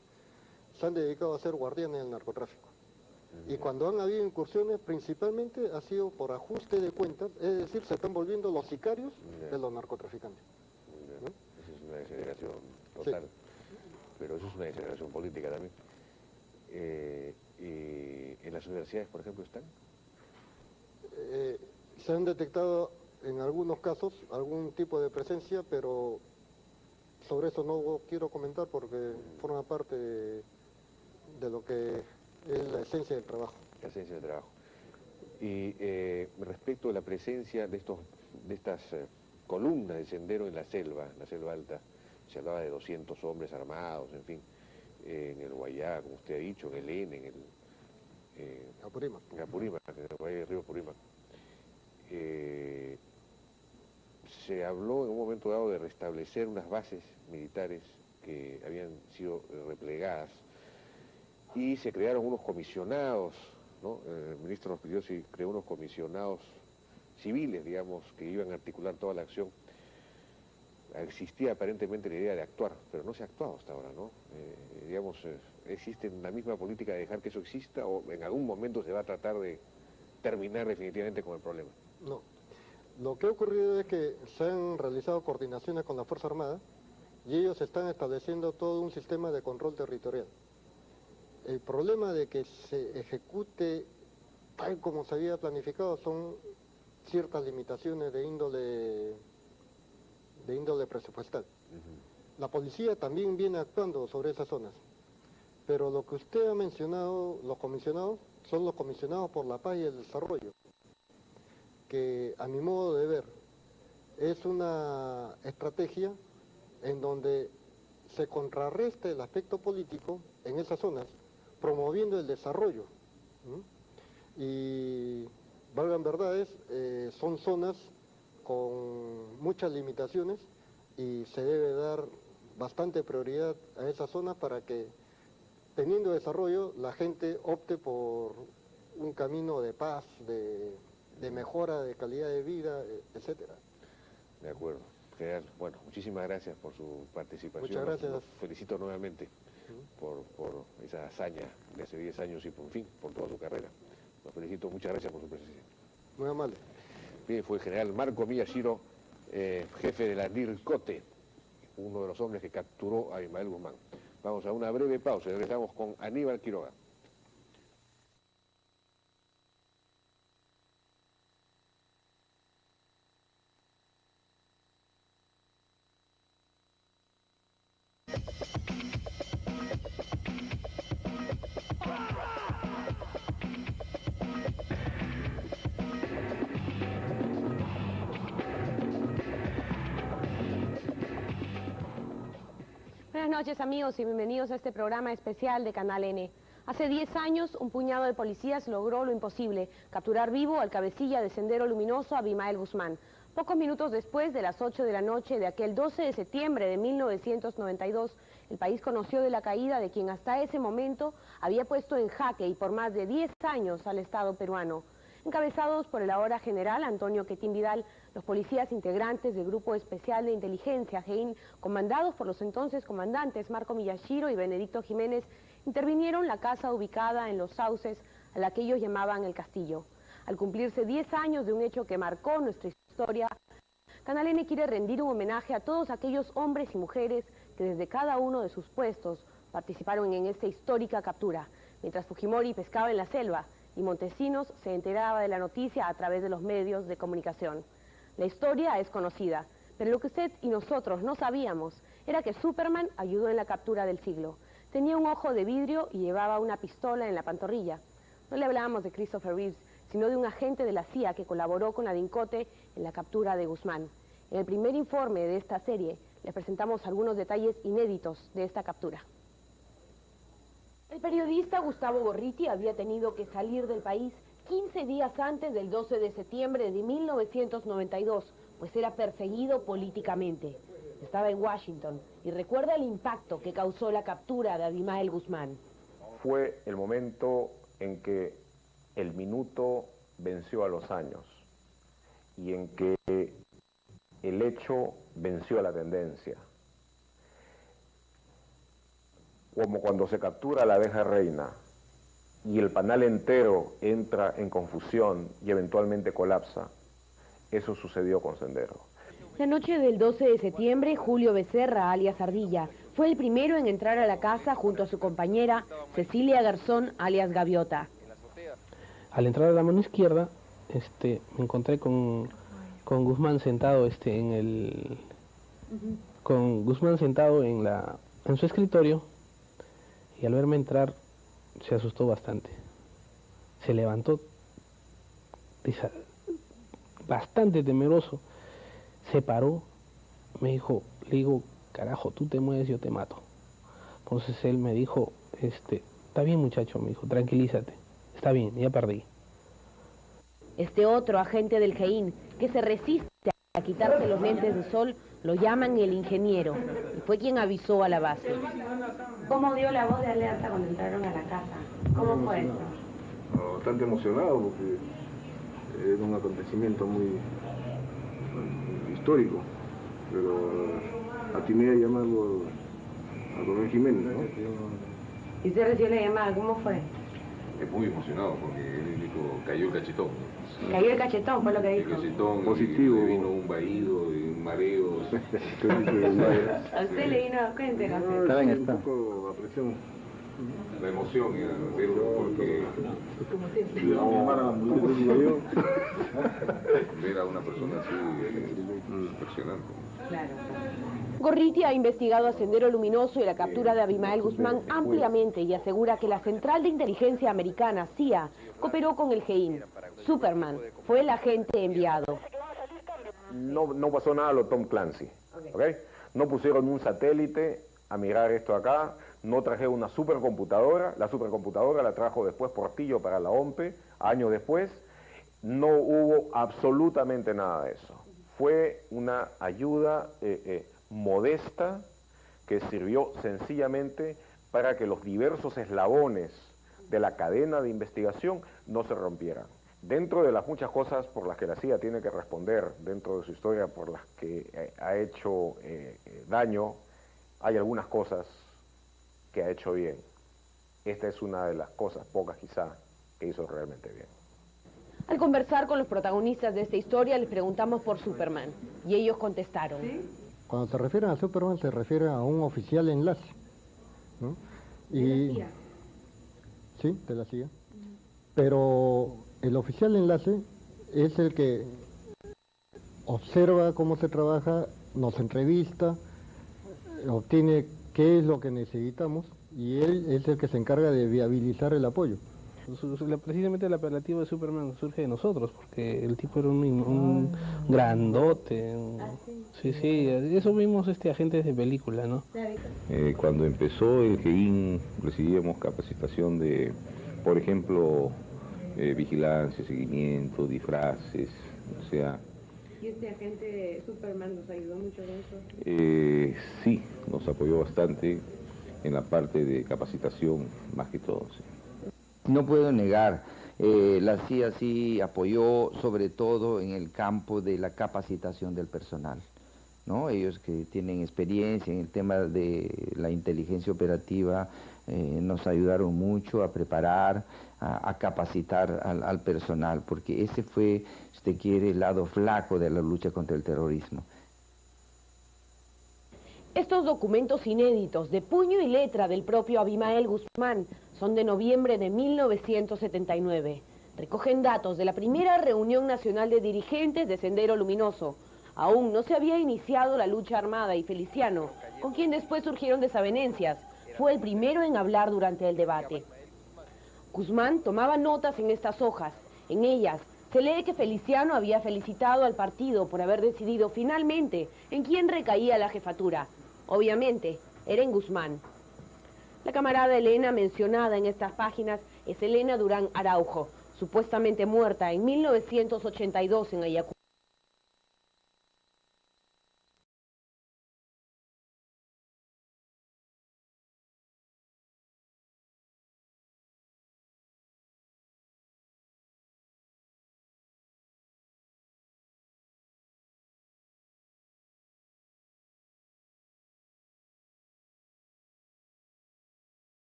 se han dedicado a ser guardianes del narcotráfico. Y cuando han habido incursiones, principalmente ha sido por ajuste de cuentas, es decir, se están volviendo los sicarios de los narcotraficantes, ¿no? Esa es una degeneración total, sí. Pero eso es una degeneración política también. ¿Y en las universidades, por ejemplo, están? Se han detectado en algunos casos algún tipo de presencia, pero sobre eso no quiero comentar porque forma parte de lo que es la esencia del trabajo. La esencia del trabajo. Y respecto a la presencia de estas columnas de Sendero en la selva alta, se hablaba de 200 hombres armados, en fin, en el Guayá, como usted ha dicho, en el N, en el Apurímac, en el Valle del Río Apurímac. Se habló en un momento dado de restablecer unas bases militares que habían sido replegadas, y se crearon unos comisionados, ¿no? El ministro nos pidió si creó unos comisionados civiles, digamos, que iban a articular toda la acción. Existía aparentemente la idea de actuar, pero no se ha actuado hasta ahora, ¿no? Digamos, ¿existe la misma política de dejar que eso exista, o en algún momento se va a tratar de terminar definitivamente con el problema? No. Lo que ha ocurrido es que se han realizado coordinaciones con la Fuerza Armada y ellos están estableciendo todo un sistema de control territorial. El problema de que se ejecute tal como se había planificado son ciertas limitaciones de índole presupuestal. La policía también viene actuando sobre esas zonas, pero lo que usted ha mencionado, los comisionados, son los comisionados por la paz y el desarrollo, que a mi modo de ver es una estrategia en donde se contrarresta el aspecto político en esas zonas, promoviendo el desarrollo Y, valgan verdades, son zonas con muchas limitaciones y se debe dar bastante prioridad a esas zonas para que, teniendo desarrollo, la gente opte por un camino de paz, de mejora de calidad de vida, etcétera. De acuerdo. General, bueno, muchísimas gracias por su participación. Muchas gracias. Los felicito nuevamente por esa hazaña de hace 10 años y, por fin, por toda su carrera. Los felicito, muchas gracias por su presencia. Muy amable. Bien, fue el general Marco Miyashiro, jefe de la NIRCOTE, uno de los hombres que capturó a Abimael Guzmán. Vamos a una breve pausa y regresamos con Aníbal Quiroga. Buenas noches amigos y bienvenidos a este programa especial de Canal N. Hace 10 años un puñado de policías logró lo imposible, capturar vivo al cabecilla de Sendero Luminoso Abimael Guzmán. Pocos minutos después de las 8 de la noche de aquel 12 de septiembre de 1992, el país conoció de la caída de quien hasta ese momento había puesto en jaque y por más de 10 años al Estado peruano. Encabezados por el ahora general Antonio Quetín Vidal, los policías integrantes del Grupo Especial de Inteligencia, GEIN, comandados por los entonces comandantes Marco Miyashiro y Benedicto Jiménez, intervinieron la casa ubicada en Los Sauces, a la que ellos llamaban El Castillo. Al cumplirse 10 años de un hecho que marcó nuestra historia, Canal N quiere rendir un homenaje a todos aquellos hombres y mujeres que desde cada uno de sus puestos participaron en esta histórica captura, mientras Fujimori pescaba en la selva y Montesinos se enteraba de la noticia a través de los medios de comunicación. La historia es conocida, pero lo que usted y nosotros no sabíamos era que Superman ayudó en la captura del siglo. Tenía un ojo de vidrio y llevaba una pistola en la pantorrilla. No le hablábamos de Christopher Reeves, sino de un agente de la CIA que colaboró con la DINCOTE en la captura de Guzmán. En el primer informe de esta serie les presentamos algunos detalles inéditos de esta captura. El periodista Gustavo Gorriti había tenido que salir del país 15 días antes del 12 de septiembre de 1992, pues era perseguido políticamente. Estaba en Washington y recuerda el impacto que causó la captura de Abimael Guzmán. Fue el momento en que el minuto venció a los años y en que el hecho venció a la tendencia. Como cuando se captura a la abeja reina y el panal entero entra en confusión y eventualmente colapsa, eso sucedió con Sendero. La noche del 12 de septiembre, Julio Becerra, alias Ardilla, fue el primero en entrar a la casa junto a su compañera Cecilia Garzón, alias Gaviota. Al entrar a la mano izquierda, me encontré con Guzmán sentado con Guzmán sentado en su escritorio, y al verme entrar se asustó bastante. Se levantó bastante temeroso, se paró, le digo, carajo, tú te mueves, yo te mato. Entonces él me dijo, está bien muchacho, me dijo, tranquilízate, está bien, ya perdí. Este otro agente del GEIN, que se resiste a quitarse los lentes de sol, lo llaman el ingeniero, y fue quien avisó a la base. ¿Cómo dio la voz de alerta cuando entraron a la casa? ¿Cómo fue eso? Bastante emocionado porque era un acontecimiento muy histórico, pero atiné a llamarlo a Coronel Jiménez, ¿no? ¿Y usted recibió la llamada? ¿Cómo fue? Muy emocionado porque él dijo, cayó el cachetón. Cayó el cachetón, fue lo que dijo. El cachetón, positivo. y vino un vaído y un mareo. ¿A usted le vino? Cuéntenos. Estaba en esta. Un poco a presión. La emoción era verlo porque ver a una persona así impresionante. Claro. Gorriti ha investigado a Sendero Luminoso y la captura de Abimael Guzmán ampliamente y asegura que la Central de Inteligencia Americana, CIA, cooperó con el GEIN. Superman fue el agente enviado. No pasó nada a lo Tom Clancy, ¿ok? No pusieron un satélite a mirar esto acá, no traje una supercomputadora, la supercomputadora la trajo después Portillo para la OMPE, años después, no hubo absolutamente nada de eso. Fue una ayuda modesta que sirvió sencillamente para que los diversos eslabones de la cadena de investigación no se rompieran. Dentro de las muchas cosas por las que la CIA tiene que responder, dentro de su historia por las que ha hecho daño, hay algunas cosas que ha hecho bien. Esta es una de las cosas, pocas quizá, que hizo realmente bien. Al conversar con los protagonistas de esta historia, les preguntamos por Superman, y ellos contestaron. Cuando se refieren a Superman, se refiere a un oficial enlace, ¿no? Y, ¿de la CIA? Sí, de la CIA. Pero el oficial enlace es el que observa cómo se trabaja, nos entrevista, obtiene qué es lo que necesitamos, y él es el que se encarga de viabilizar el apoyo. Precisamente el apelativo de Superman surge de nosotros, porque el tipo era un grandote. Sí, eso vimos agentes de película, ¿no? Cuando empezó el GEIN recibíamos capacitación de, por ejemplo, vigilancia, seguimiento, disfraces, o sea... ¿Y este agente Superman nos ayudó mucho en eso? Sí, nos apoyó bastante en la parte de capacitación, más que todo, sí. No puedo negar, la CIA sí apoyó sobre todo en el campo de la capacitación del personal, ¿no? Ellos que tienen experiencia en el tema de la inteligencia operativa nos ayudaron mucho a preparar, a capacitar al personal, porque ese fue, si usted quiere, el lado flaco de la lucha contra el terrorismo. Estos documentos inéditos de puño y letra del propio Abimael Guzmán son de noviembre de 1979. Recogen datos de la primera reunión nacional de dirigentes de Sendero Luminoso. Aún no se había iniciado la lucha armada y Feliciano, con quien después surgieron desavenencias, fue el primero en hablar durante el debate. Guzmán tomaba notas en estas hojas. En ellas se lee que Feliciano había felicitado al partido por haber decidido finalmente en quién recaía la jefatura. Obviamente, era en Guzmán. La camarada Elena mencionada en estas páginas es Elena Durán Araujo, supuestamente muerta en 1982 en Ayacucho.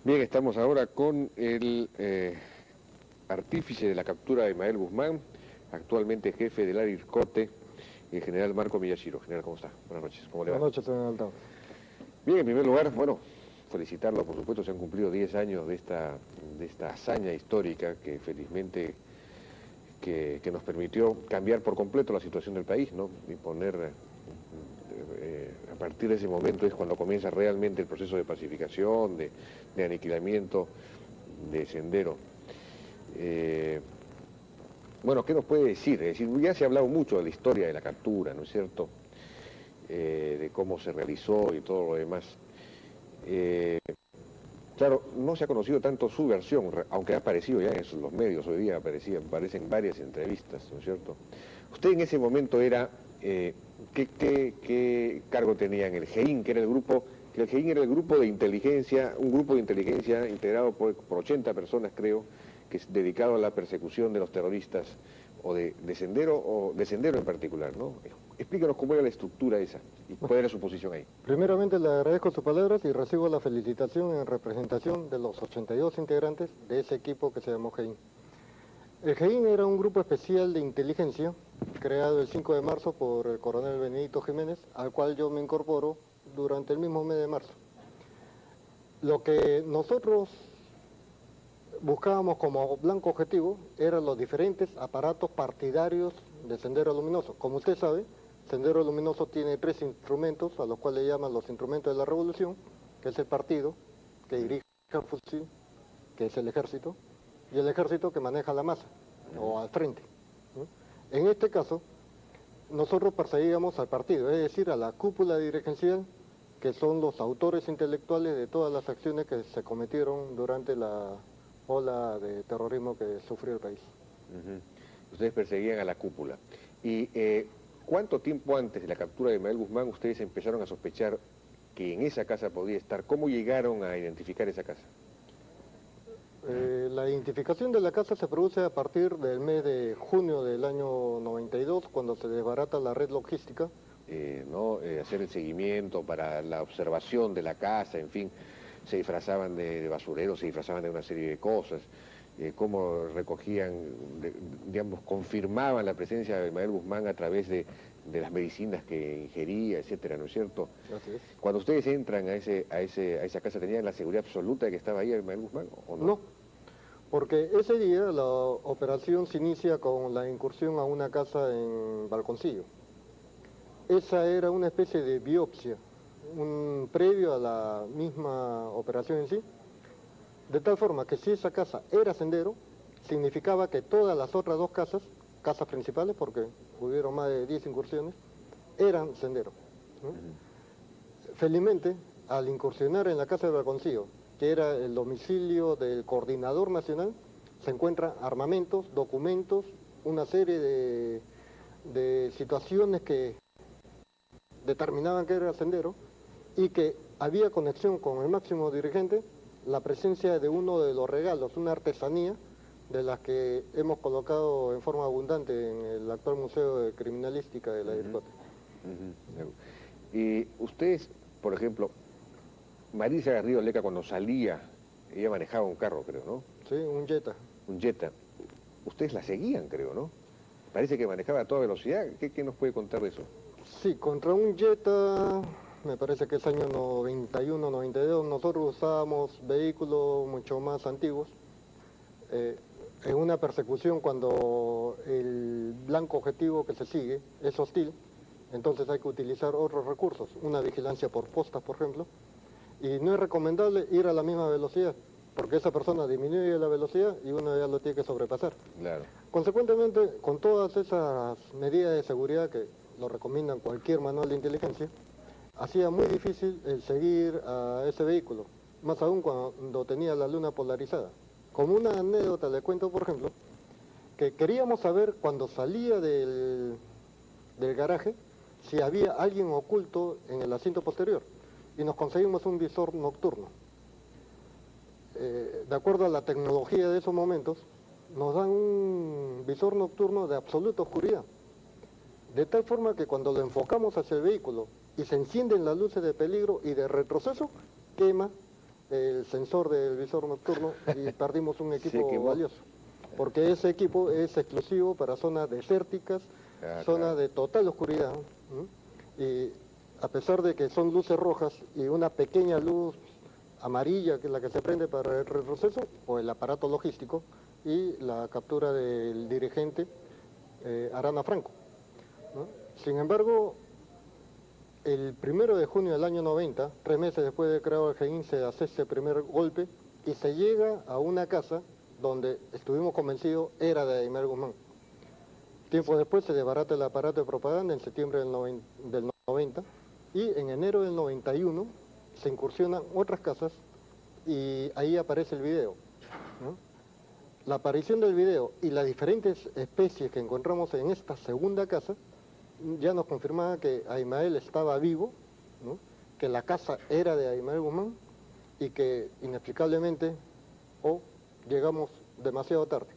Bien, estamos ahora con el artífice de la captura de Abimael Guzmán, actualmente jefe del área IRCOTE, el general Marco Miyashiro. General, ¿cómo está? Buenas noches, ¿cómo le va? Buenas noches, señor Altado. Bien, en primer lugar, bueno, felicitarlo, por supuesto, se han cumplido 10 años de esta hazaña histórica que felizmente que nos permitió cambiar por completo la situación del país, ¿no? Y poner, a partir de ese momento es cuando comienza realmente el proceso de pacificación, de aniquilamiento de Sendero. Bueno, ¿qué nos puede decir? Es decir, ya se ha hablado mucho de la historia de la captura, ¿no es cierto? De cómo se realizó y todo lo demás. Claro, no se ha conocido tanto su versión, aunque ha aparecido ya en los medios hoy día, aparecen varias entrevistas, ¿no es cierto? Usted en ese momento era, ¿qué cargo tenía en el GEIN, que era el grupo, que el GEIN era el grupo de inteligencia, un grupo de inteligencia integrado por 80 personas, creo, que es dedicado a la persecución de los terroristas, o de Sendero en particular, ¿no? Explícanos cómo era la estructura esa y cuál era su posición ahí. Primeramente le agradezco sus palabras y recibo la felicitación en representación de los 82 integrantes de ese equipo que se llamó GEIN. El GEIN era un grupo especial de inteligencia creado el 5 de marzo por el coronel Benedito Jiménez, al cual yo me incorporo durante el mismo mes de marzo. Lo que nosotros buscábamos como blanco objetivo eran los diferentes aparatos partidarios de Sendero Luminoso. Como usted sabe, Sendero Luminoso tiene 3 instrumentos, a los cuales llaman los instrumentos de la revolución, que es el partido, que dirige el fusil, que es el ejército, y el ejército que maneja la masa, o al frente, ¿no? En este caso, nosotros perseguíamos al partido, es decir, a la cúpula dirigencial, que son los autores intelectuales de todas las acciones que se cometieron durante la ola de terrorismo que sufrió el país. Ustedes perseguían a la cúpula. ¿Y cuánto tiempo antes de la captura de Ismael Guzmán ustedes empezaron a sospechar que en esa casa podía estar? ¿Cómo llegaron a identificar esa casa? La identificación de la casa se produce a partir del mes de junio del año 92, cuando se desbarata la red logística. Hacer el seguimiento para la observación de la casa, en fin, se disfrazaban de basureros, se disfrazaban de una serie de cosas, cómo recogían, digamos, confirmaban la presencia de Ismael Guzmán a través de las medicinas que ingería, etcétera, ¿no es cierto? Así es. Cuando ustedes entran a esa casa, ¿tenían la seguridad absoluta de que estaba ahí Ismael Guzmán o no? No, porque ese día la operación se inicia con la incursión a una casa en Balconcillo. Esa era una especie de biopsia, un previo a la misma operación en sí, de tal forma que si esa casa era Sendero, significaba que todas las otras 2 casas principales, porque hubieron más de 10 incursiones, eran Sendero, ¿no? Felizmente, al incursionar en la casa de Balconcillo, que era el domicilio del coordinador nacional, se encuentran armamentos, documentos, una serie de situaciones que determinaban que era Sendero y que había conexión con el máximo dirigente, la presencia de uno de los regalos, una artesanía de las que hemos colocado en forma abundante en el actual Museo de Criminalística de la DIRCOTE. Y ustedes, por ejemplo, Marisa Garrido Leca cuando salía, ella manejaba un carro, creo, ¿no? Sí, un Jetta. Un Jetta. Ustedes la seguían, creo, ¿no? Parece que manejaba a toda velocidad. ¿Qué nos puede contar de eso? Sí, contra un Jetta, me parece que es año 91, 92, nosotros usábamos vehículos mucho más antiguos. En una persecución, cuando el blanco objetivo que se sigue es hostil, entonces hay que utilizar otros recursos, una vigilancia por postas, por ejemplo, y no es recomendable ir a la misma velocidad, porque esa persona disminuye la velocidad y uno ya lo tiene que sobrepasar. Claro. Consecuentemente, con todas esas medidas de seguridad que lo recomiendan cualquier manual de inteligencia, hacía muy difícil el seguir a ese vehículo, más aún cuando tenía la luna polarizada. Como una anécdota le cuento, por ejemplo, que queríamos saber cuando salía del garaje si había alguien oculto en el asiento posterior y nos conseguimos un visor nocturno. De acuerdo a la tecnología de esos momentos, nos dan un visor nocturno de absoluta oscuridad, de tal forma que cuando lo enfocamos hacia el vehículo y se encienden las luces de peligro y de retroceso, quema el sensor del visor nocturno y perdimos un equipo valioso, porque ese equipo es exclusivo para zonas desérticas, zonas de total oscuridad, ¿no? Y a pesar de que son luces rojas y una pequeña luz amarilla, que es la que se prende para el retroceso, o el aparato logístico, y la captura del dirigente Arana Franco, ¿no? Sin embargo, el 1 de junio del año 90, 3 meses después de crear el GEIN, se hace ese primer golpe y se llega a una casa donde estuvimos convencidos era de Ismael Guzmán. Tiempo después se desbarata el aparato de propaganda en septiembre del 90 y en enero del 91 se incursionan otras casas y ahí aparece el video, ¿no? La aparición del video y las diferentes especies que encontramos en esta segunda casa ya nos confirmaba que Ismael estaba vivo, ¿no? Que la casa era de Ismael Guzmán y que inexplicablemente llegamos demasiado tarde.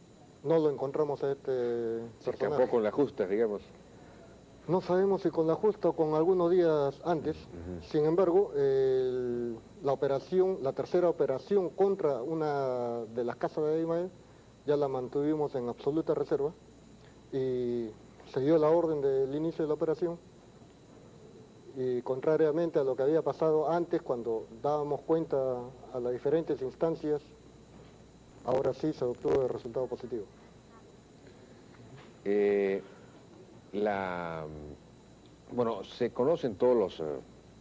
No lo encontramos a este Se personaje. escapó con las justas, digamos. No sabemos si con la justa o con algunos días antes. Sin embargo, la tercera operación contra una de las casas de Ismael ya la mantuvimos en absoluta reserva y se dio la orden del inicio de la operación y contrariamente a lo que había pasado antes cuando dábamos cuenta a las diferentes instancias, ahora sí se obtuvo el resultado positivo. Bueno, se conocen todos los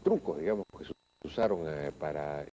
trucos, digamos, que se usaron para